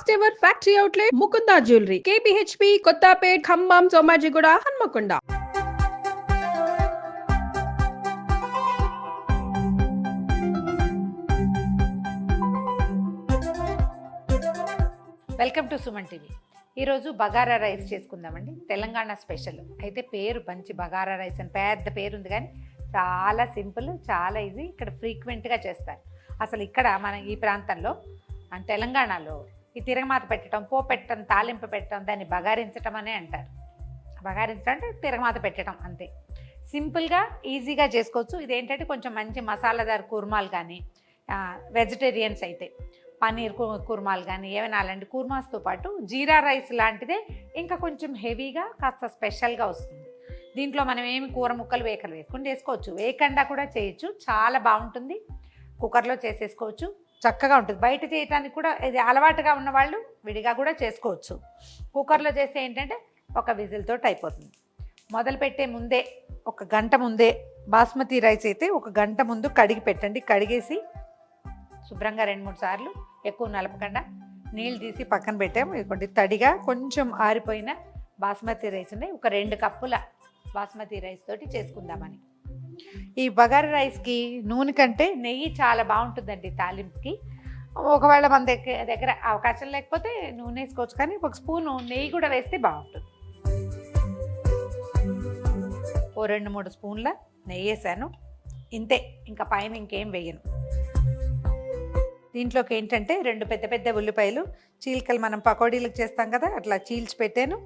First ever factory outlet Mukunda jewellery KPHB Kothapet Khammam Somajiguda Hanamkonda. Welcome to Suman TV. ఈరోజు bagara rice చేసుకుందామండి. Telangana special అయితే పేరు మంచి బగారా రైస్ అని పెద్ద పేరు ఉంది, కానీ చాలా సింపుల్, చాలా ఈజీ. ఇక్కడ ఫ్రీక్వెంట్గా చేస్తారు. అసలు ఇక్కడ మన ఈ ప్రాంతంలో తెలంగాణలో ఈ తిరగమాత పెట్టడం, పో పెట్టడం, తాలింపు పెట్టడం, దాన్ని బగారించడం అనే అంటారు. బగారించడం అంటే తిరగమాత పెట్టడం అంతే. సింపుల్గా ఈజీగా చేసుకోవచ్చు. ఇదేంటంటే కొంచెం మంచి మసాలాదార్ కుర్మాలు కానీ, వెజిటేరియన్స్ అయితే పన్నీర్ కుర్మాలు కానీ ఏమైనా అలాంటి కుర్మాస్తో పాటు జీరా రైస్ లాంటిదే ఇంకా కొంచెం హెవీగా కాస్త స్పెషల్గా వస్తుంది. దీంట్లో మనం ఏమి కూర ముక్కలు వేకలు వేసుకొని చేసుకోవచ్చు, వేయకుండా కూడా చేయొచ్చు. చాలా బాగుంటుంది. కుక్కర్లో చేసేసుకోవచ్చు, చక్కగా ఉంటుంది. బయట చేయడానికి కూడా ఇది అలవాటుగా ఉన్నవాళ్ళు విడిగా కూడా చేసుకోవచ్చు. కుక్కర్లో చేస్తే ఏంటంటే ఒక విజిల్తో అయిపోతుంది. మొదలుపెట్టే ముందే ఒక గంట ముందే బాస్మతి రైస్ అయితే ఒక గంట ముందు కడిగి పెట్టండి. కడిగేసి శుభ్రంగా 2-3 సార్లు, ఎక్కువ నలపకుండా నీళ్ళు తీసి పక్కన పెట్టాము. ఇదిగోండి తడిగా కొంచెం ఆరిపోయిన బాస్మతి రైస్ ఉన్నాయి. ఒక 2 కప్పుల బాస్మతి రైస్ తోటి చేసుకుందామని. ఈ బగారా రైస్కి నూనె కంటే నెయ్యి చాలా బాగుంటుందండి తాలింపుకి. ఒకవేళ మన దగ్గర అవకాశం లేకపోతే నూనె వేసుకోవచ్చు, కానీ ఒక స్పూను నెయ్యి కూడా వేస్తే బాగుంటుంది. ఓ 2-3 స్పూన్ల నెయ్యి వేసాను, ఇంతే. ఇంకా పైన ఇంకేం వేయను. దీంట్లోకి ఏంటంటే 2 పెద్ద పెద్ద ఉల్లిపాయలు చీలికలు మనం పకోడీలకు చేస్తాం కదా, అట్లా చీల్చి పెట్టాను.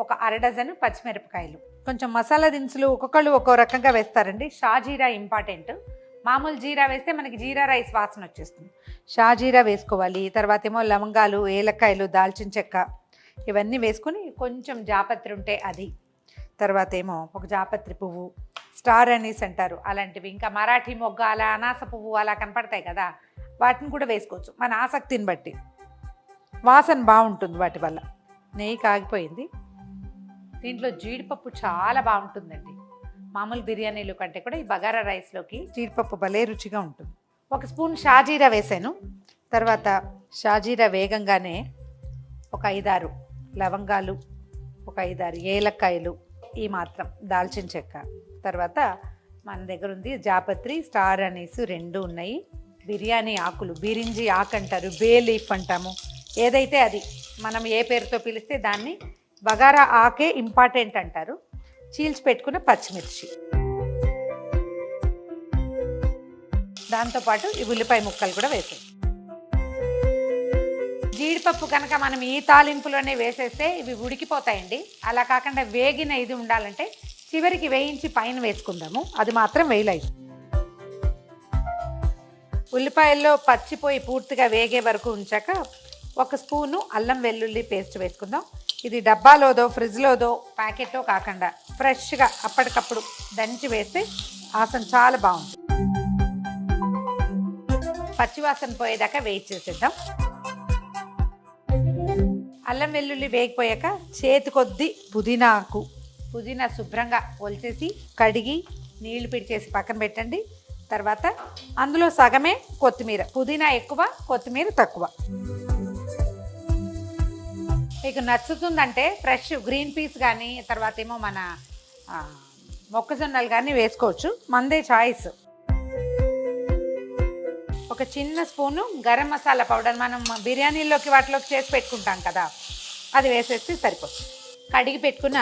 ఒక 1/2 డజను పచ్చిమిరపకాయలు. కొంచెం మసాలా దినుసులు ఒక్కొక్కళ్ళు ఒక్కో రకంగా వేస్తారండి. షాజీరా ఇంపార్టెంట్. మామూలు జీరా వేస్తే మనకి జీరా రైస్ వాసన వచ్చేస్తుంది. షాజీరా వేసుకోవాలి. తర్వాత ఏమో లవంగాలు, ఏలక్కాయలు, దాల్చిన చెక్క ఇవన్నీ వేసుకుని కొంచెం జాపత్రి ఉంటే అది, తర్వాత ఏమో ఒక జాపత్రి పువ్వు, స్టార్ అనీస్ అంటారు అలాంటివి, ఇంకా మరాఠీ మొగ్గ అలా అనాస పువ్వు అలా కనపడతాయి కదా, వాటిని కూడా వేసుకోవచ్చు మన ఆసక్తిని బట్టి. వాసన బాగుంటుంది వాటి వల్ల. నెయ్యి కాగిపోయింది. దీంట్లో జీడిపప్పు చాలా బాగుంటుందండి. మామూలు బిర్యానీలు కంటే కూడా ఈ బగారా రైస్లోకి జీడిపప్పు భలే రుచిగా ఉంటుంది. 1 స్పూన్ షాజీరా వేసాను. తర్వాత షాజీరా వేగంగానే ఒక 5-6 లవంగాలు, ఒక 5-6 ఏలక్కాయలు, ఈ మాత్రం దాల్చిన చెక్క, తర్వాత మన దగ్గర ఉంది జాపత్రి, స్టార్ అనీస్ 2 ఉన్నాయి. బిర్యానీ ఆకులు, బిరింజి ఆకు అంటారు, బే లీఫ్ అంటాము, ఏదైతే అది మనం ఏ పేరుతో పిలిస్తే దాన్ని బగారా ఆకే ఇంపార్టెంట్ అంటారు. చీల్చి పెట్టుకున్న పచ్చిమిర్చి, దాంతోపాటు ఈ ఉల్లిపాయ ముక్కలు కూడా వేసాం. జీడిపప్పు కనుక మనం ఈ తాలింపులోనే వేసేస్తే ఇవి ఉడికిపోతాయండి. అలా కాకుండా వేగిన ఇది ఉండాలంటే చివరికి వేయించి పైన వేసుకుందాము. అది మాత్రం వేయలేదు. ఉల్లిపాయల్లో పచ్చిపోయి పూర్తిగా వేగే వరకు ఉంచాక 1 స్పూను అల్లం వెల్లుల్లి పేస్ట్ వేసుకుందాం. ఇది డబ్బాలోదో ఫ్రిడ్జ్లోదో ప్యాకెట్లో కాకుండా ఫ్రెష్గా అప్పటికప్పుడు దంచి వేస్తే వాసన చాలా బాగుంటుంది. పచ్చివాసన పోయేదాకా వెయిట్ చేసేద్దాం. అల్లం వెల్లుల్లి వేగిపోయాక చేతి కొద్ది పుదీనా శుభ్రంగా ఒలిచేసి కడిగి నీళ్లు పిడిచేసి పక్కన పెట్టండి. తర్వాత అందులో సగమే కొత్తిమీర, పుదీనా ఎక్కువ, కొత్తిమీర తక్కువ. మీకు నచ్చుతుందంటే ఫ్రెష్ గ్రీన్ పీస్ కానీ, తర్వాత ఏమో మన మొక్కజొన్నలు కానీ వేసుకోవచ్చు, మందే చాయిస్. ఒక చిన్న స్పూను గరం మసాలా పౌడర్, మనం బిర్యానీలోకి వాటిలోకి చేసి పెట్టుకుంటాం కదా, అది వేసేస్తే సరిపోతుంది. కడిగి పెట్టుకున్న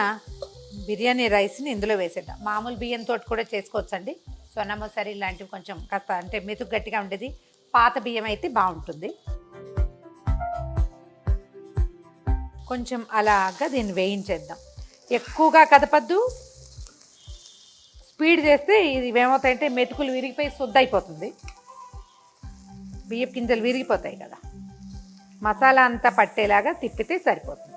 బిర్యానీ రైస్ని ఇందులో వేసేద్దాం. మామూలు బియ్యంతో కూడా చేసుకోవచ్చండి. సొన్నమొసరి ఇలాంటివి కొంచెం కాస్త అంటే మెతుకు గట్టిగా ఉండేది, పాత బియ్యం అయితే బాగుంటుంది. కొంచెం అలాగా దీన్ని వేయించేద్దాం. ఎక్కువగా కదపద్దు, స్పీడ్ చేస్తే ఇది ఏమవుతాయంటే మెతుకులు విరిగిపోయి శుద్ధైపోతుంది, బియ్యపు గింజలు విరిగిపోతాయి కదా. మసాలా అంతా పట్టేలాగా తిప్పితే సరిపోతుంది.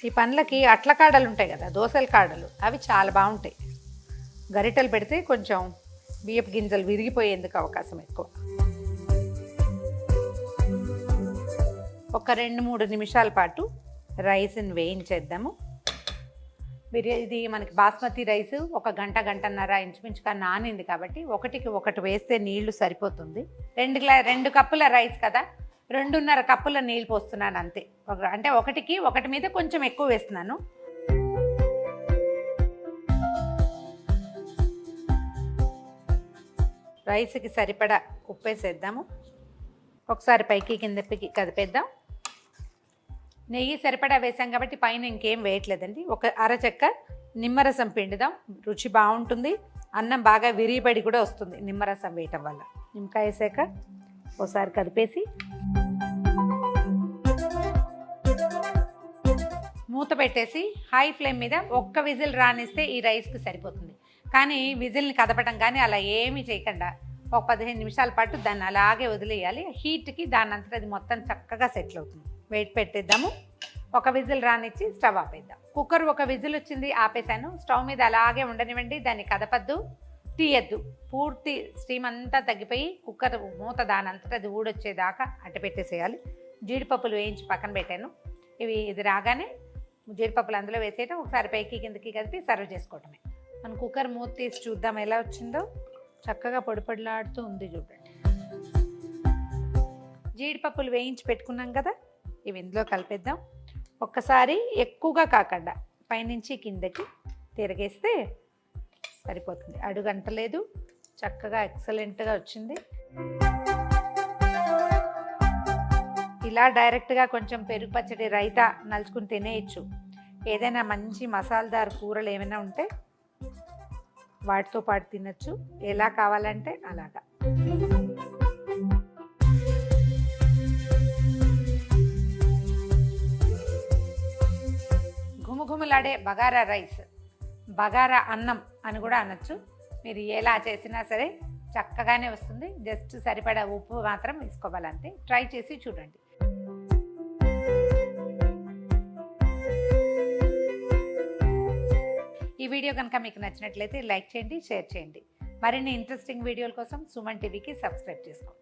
ఈ పండ్లకి అట్ల కాడలు ఉంటాయి కదా, దోసల కాడలు, అవి చాలా బాగుంటాయి. గరిటెలు పెడితే కొంచెం బియ్యపు గింజలు విరిగిపోయేందుకు అవకాశం ఎక్కువ. ఒక 2-3 నిమిషాల పాటు రైస్ని వేయించేద్దాము. ఇది మనకి బాస్మతి రైస్ ఒక గంటన్నర ఇంచుమించుగా నానింది కాబట్టి ఒకటికి ఒకటి వేస్తే నీళ్లు సరిపోతుంది. 2 కప్పుల రైస్ కదా, 2.5 కప్పుల నీళ్ళు పోస్తున్నాను అంతే. అంటే ఒకటి మీద కొంచెం ఎక్కువ వేస్తున్నాను. రైస్కి సరిపడా ఉప్పు వేసేద్దాము. ఒకసారి పైకి కిందకి కదిపేద్దాం. నెయ్యి సరిపడా వేసాం కాబట్టి పైన ఇంకేం వేయట్లేదండి. ఒక అరచెక్క నిమ్మరసం పిండుదాం, రుచి బాగుంటుంది. అన్నం బాగా విరిబడి కూడా వస్తుంది నిమ్మరసం వేయటం వల్ల. నిమ్మకాయ వేసాక ఒకసారి కదిపేసి మూత పెట్టేసి హై ఫ్లేమ్ మీద ఒక్క విజిల్ రానిస్తే ఈ రైస్కి సరిపోతుంది. కానీ విజిల్ని కదపడం కానీ అలా ఏమీ చేయకుండా ఒక 15 నిమిషాల పాటు దాన్ని అలాగే వదిలేయాలి. హీట్కి దాని అంతటా అది మొత్తం చక్కగా సెటిల్ అవుతుంది. వెయిట్ పెట్టేద్దాము. ఒక విజిల్ రానిచ్చి స్టవ్ ఆపేద్దాం. కుక్కర్ ఒక విజిల్ వచ్చింది, ఆపేసాను. స్టవ్ మీద అలాగే ఉండనివ్వండి, దాన్ని కదపద్దు, తీయద్దు. పూర్తి స్టీమ్ అంతా తగ్గిపోయి కుక్కర్ మూత దాని అంతటా అది ఊడొచ్చేదాకా అట్ట పెట్టేసేయాలి. జీడిపప్పులు వేయించి పక్కన పెట్టాను. ఇది రాగానే జీడిపప్పులు అందులో వేసేయటం, ఒకసారి పైకి కిందకి కలిపి సర్వ్ చేసుకోవటమే. మన కుక్కర్ మూత తీసి చూద్దాం ఎలా వచ్చిందో. చక్కగా పొడిలాడుతూ ఉంది చూడండి. జీడిపప్పులు వేయించి పెట్టుకున్నాం కదా, ఇవి ఇందులో కలిపేద్దాం. ఒక్కసారి ఎక్కువగా కాకుండా పైనుంచి కిందకి తిరగేస్తే సరిపోతుంది. అడుగంటలేదు, చక్కగా ఎక్సలెంట్గా వచ్చింది. ఇలా డైరెక్ట్గా కొంచెం పెరుగు పచ్చడి రైతా నలుచుకుని తినేయచ్చు. ఏదైనా మంచి మసాలాదార్ కూరలు ఏమైనా ఉంటే వాటితో పాటు తినచ్చు. ఎలా కావాలంటే అలాగా. ఘుమఘుమలాడే బగారా రైస్, బగారా అన్నం అని కూడా అనొచ్చు. మీరు ఎలా చేసినా సరే చక్కగానే వస్తుంది. జస్ట్ సరిపడా ఉప్పు మాత్రం వేసుకోవాలంతే. ట్రై చేసి చూడండి. ఈ వీడియో కనుక మీకు నచ్చినట్లయితే లైక్ చేయండి, షేర్ చేయండి. మరిన్ని ఇంట్రెస్టింగ్ వీడియోల కోసం సుమన్ టీవీకి సబ్స్క్రైబ్ చేసుకోండి.